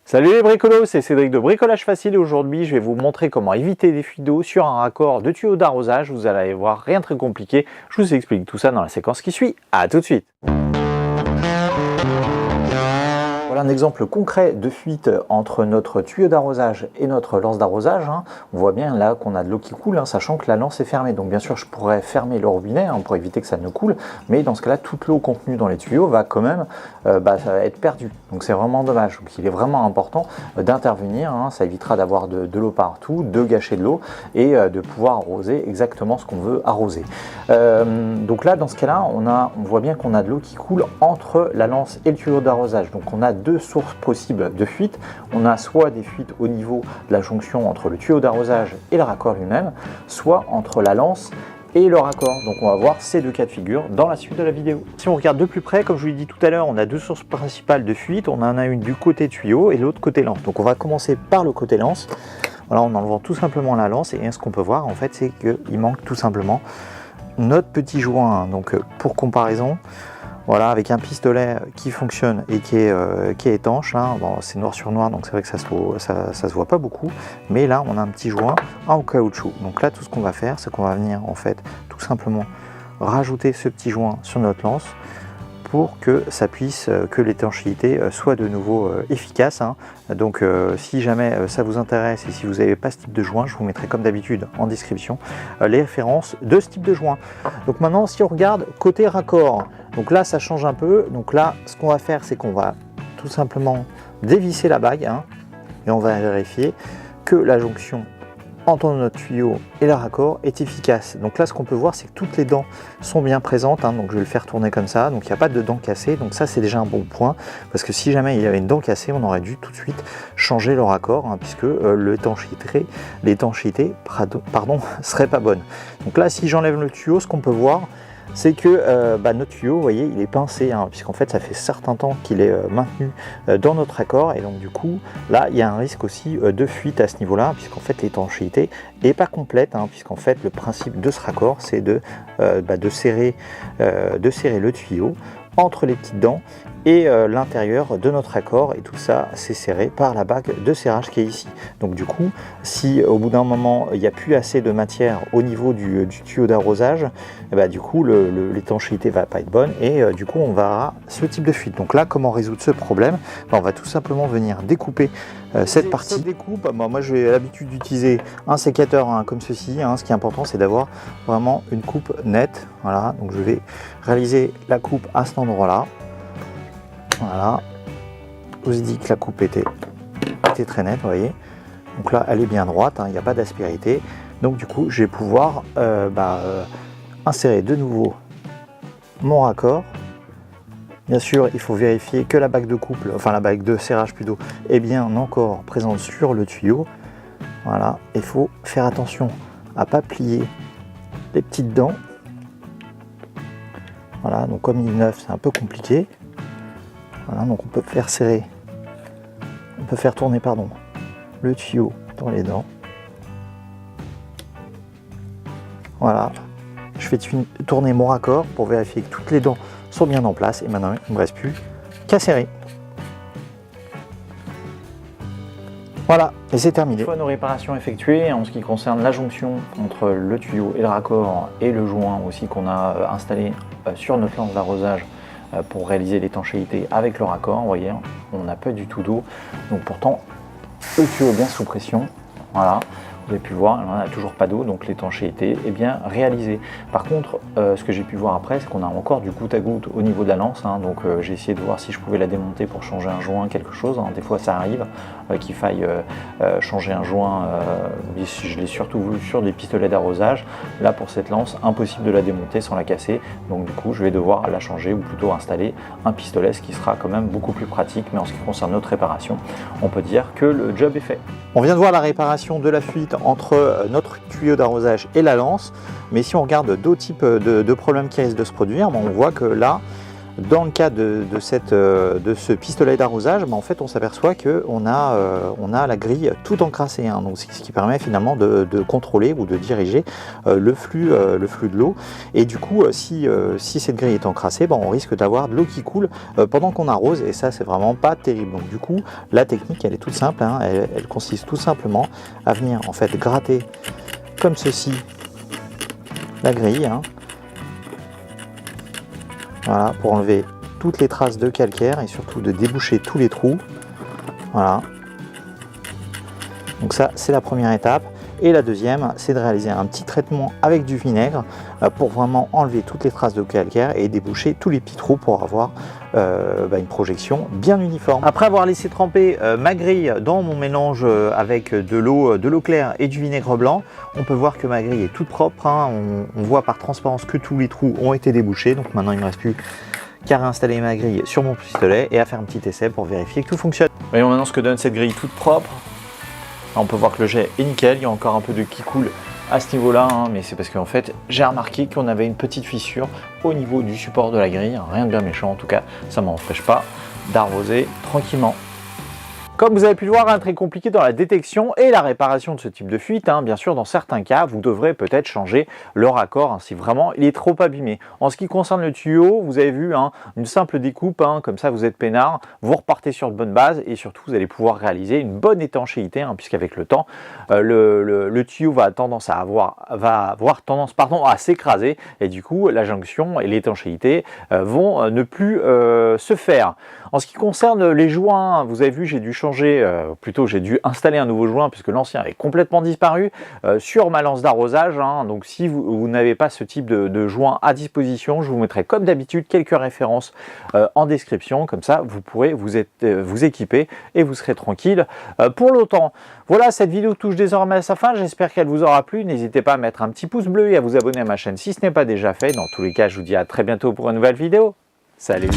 Salut les bricolos, c'est Cédric de Bricolage Facile et aujourd'hui je vais vous montrer comment éviter des fuites d'eau sur un raccord de tuyau d'arrosage. Vous allez voir, rien de très compliqué, je vous explique tout ça dans la séquence qui suit. À tout de suite. Voilà un exemple concret de fuite entre notre tuyau d'arrosage et notre lance d'arrosage. On voit bien là qu'on a de l'eau qui coule, sachant que la lance est fermée. Donc bien sûr je pourrais fermer le robinet pour éviter que ça ne coule, mais dans ce cas là toute l'eau contenue dans les tuyaux va quand même ça va être perdue. Donc c'est vraiment dommage. Donc il est vraiment important d'intervenir, ça évitera d'avoir de l'eau partout, de gâcher de l'eau et de pouvoir arroser exactement ce qu'on veut arroser. Donc là dans ce cas là on voit bien qu'on a de l'eau qui coule entre la lance et le tuyau d'arrosage. Donc on a deux sources possibles de fuite. On a soit des fuites au niveau de la jonction entre le tuyau d'arrosage et le raccord lui-même, soit entre la lance et le raccord. Donc on va voir ces deux cas de figure dans la suite de la vidéo. Si on regarde de plus près, comme je vous l'ai dit tout à l'heure, on a deux sources principales de fuite. On en a une du côté tuyau et l'autre côté lance. Donc on va commencer par le côté lance. Voilà, en enlevant tout simplement la lance, et ce qu'on peut voir en fait c'est qu'il manque tout simplement notre petit joint. Donc pour comparaison, voilà, avec un pistolet qui fonctionne et qui est étanche, bon, c'est noir sur noir, donc c'est vrai que ça se voit pas beaucoup, mais là on a un petit joint en caoutchouc. Donc là tout ce qu'on va faire, c'est qu'on va venir en fait tout simplement rajouter ce petit joint sur notre lance pour que ça puisse, que l'étanchéité soit de nouveau efficace. Donc si jamais ça vous intéresse et si vous n'avez pas ce type de joint, je vous mettrai comme d'habitude en description les références de ce type de joint. Donc maintenant si on regarde côté raccord, donc là ça change un peu. Donc là ce qu'on va faire, c'est qu'on va tout simplement dévisser la bague et on va vérifier que la jonction entre notre tuyau et le raccord est efficace. Donc là ce qu'on peut voir, c'est que toutes les dents sont bien présentes, donc je vais le faire tourner comme ça, donc il n'y a pas de dents cassées. Donc ça c'est déjà un bon point, parce que si jamais il y avait une dent cassée, on aurait dû tout de suite changer le raccord, puisque l'étanchéité serait pas bonne. Donc là si j'enlève le tuyau, ce qu'on peut voir, c'est que notre tuyau, vous voyez, il est pincé, puisqu'en fait ça fait certain temps qu'il est maintenu dans notre raccord, et donc du coup là il y a un risque aussi de fuite à ce niveau là, puisqu'en fait l'étanchéité n'est pas complète, puisqu'en fait le principe de ce raccord c'est de serrer le tuyau entre les petites dents et l'intérieur de notre raccord, et tout ça c'est serré par la bague de serrage qui est ici. Donc du coup si au bout d'un moment il n'y a plus assez de matière au niveau du tuyau d'arrosage, du coup l'étanchéité va pas être bonne, et du coup on va avoir ce type de fuite. Donc là comment résoudre ce problème? On va tout simplement venir découper cette partie. Découpe, moi j'ai l'habitude d'utiliser un sécateur comme ceci. Ce qui est important c'est d'avoir vraiment une coupe nette. Voilà, donc je vais réaliser la coupe à cet endroit là. Voilà, je vous ai dit que la coupe était très nette, vous voyez. Donc là elle est bien droite, il n'y a pas d'aspérité. Donc du coup je vais pouvoir insérer de nouveau mon raccord. Bien sûr il faut vérifier que la bague de couple, enfin la bague de serrage plutôt, est bien encore présente sur le tuyau. Voilà, il faut faire attention à ne pas plier les petites dents. Voilà, donc comme il est neuf c'est un peu compliqué. Voilà, donc on peut faire tourner le tuyau dans les dents. Voilà, je fais tourner mon raccord pour vérifier que toutes les dents sont bien en place, et maintenant il ne me reste plus qu'à serrer. Voilà, et c'est terminé. Une fois nos réparations effectuées, en ce qui concerne la jonction entre le tuyau et le raccord, et le joint aussi qu'on a installé sur notre lance d'arrosage pour réaliser l'étanchéité avec le raccord, vous voyez, on n'a pas du tout d'eau. Donc pourtant, le tuyau est bien sous pression. Voilà, vous avez pu voir, on n'a toujours pas d'eau, donc l'étanchéité est bien réalisée. Par contre, ce que j'ai pu voir après, c'est qu'on a encore du goutte à goutte au niveau de la lance. Donc j'ai essayé de voir si je pouvais la démonter pour changer un joint, quelque chose. Des fois ça arrive qu'il faille changer un joint. Je l'ai surtout vu sur des pistolets d'arrosage. Là pour cette lance, impossible de la démonter sans la casser. Donc du coup je vais devoir la changer, ou plutôt installer un pistolet, ce qui sera quand même beaucoup plus pratique. Mais en ce qui concerne notre réparation, on peut dire que le job est fait. On vient de voir la réparation de la fuite entre notre tuyau d'arrosage et la lance, mais si on regarde d'autres types de problèmes qui risquent de se produire, on voit que là Dans le cas de ce pistolet d'arrosage, en fait on s'aperçoit qu'on a la grille tout encrassée, hein, donc ce qui permet finalement de contrôler ou de diriger le flux de l'eau. Et du coup, si cette grille est encrassée, on risque d'avoir de l'eau qui coule pendant qu'on arrose, et ça c'est vraiment pas terrible. Donc du coup, la technique elle est toute simple, hein, elle consiste tout simplement à venir en fait gratter comme ceci la grille, hein. Voilà, pour enlever toutes les traces de calcaire et surtout de déboucher tous les trous. Voilà. Donc ça, c'est la première étape. Et la deuxième, c'est de réaliser un petit traitement avec du vinaigre pour vraiment enlever toutes les traces de calcaire et déboucher tous les petits trous pour avoir une projection bien uniforme. Après avoir laissé tremper ma grille dans mon mélange avec de l'eau claire et du vinaigre blanc, on peut voir que ma grille est toute propre, hein. On voit par transparence que tous les trous ont été débouchés. Donc maintenant, il ne me reste plus qu'à réinstaller ma grille sur mon pistolet et à faire un petit essai pour vérifier que tout fonctionne. Voyons maintenant ce que donne cette grille toute propre. On peut voir que le jet est nickel, il y a encore un peu de qui coule à ce niveau-là, hein, mais c'est parce qu'en fait, j'ai remarqué qu'on avait une petite fissure au niveau du support de la grille, rien de bien méchant en tout cas, ça ne m'empêche pas d'arroser tranquillement. Comme vous avez pu le voir, très compliqué dans la détection et la réparation de ce type de fuite. Bien sûr, dans certains cas, vous devrez peut-être changer le raccord si vraiment il est trop abîmé. En ce qui concerne le tuyau, vous avez vu une simple découpe, comme ça vous êtes peinard, vous repartez sur de bonnes bases et surtout vous allez pouvoir réaliser une bonne étanchéité, puisqu'avec le temps, le tuyau va avoir tendance à s'écraser et du coup la jonction et l'étanchéité vont ne plus se faire. En ce qui concerne les joints, vous avez vu, j'ai dû installer un nouveau joint puisque l'ancien avait complètement disparu sur ma lance d'arrosage. Donc si vous n'avez pas ce type de joint à disposition, je vous mettrai comme d'habitude quelques références en description, comme ça vous pourrez vous équiper et vous serez tranquille pour longtemps. Voilà, cette vidéo touche désormais à sa fin, j'espère qu'elle vous aura plu. N'hésitez pas à mettre un petit pouce bleu et à vous abonner à ma chaîne si ce n'est pas déjà fait. Dans tous les cas, je vous dis à très bientôt pour une nouvelle vidéo. Salut!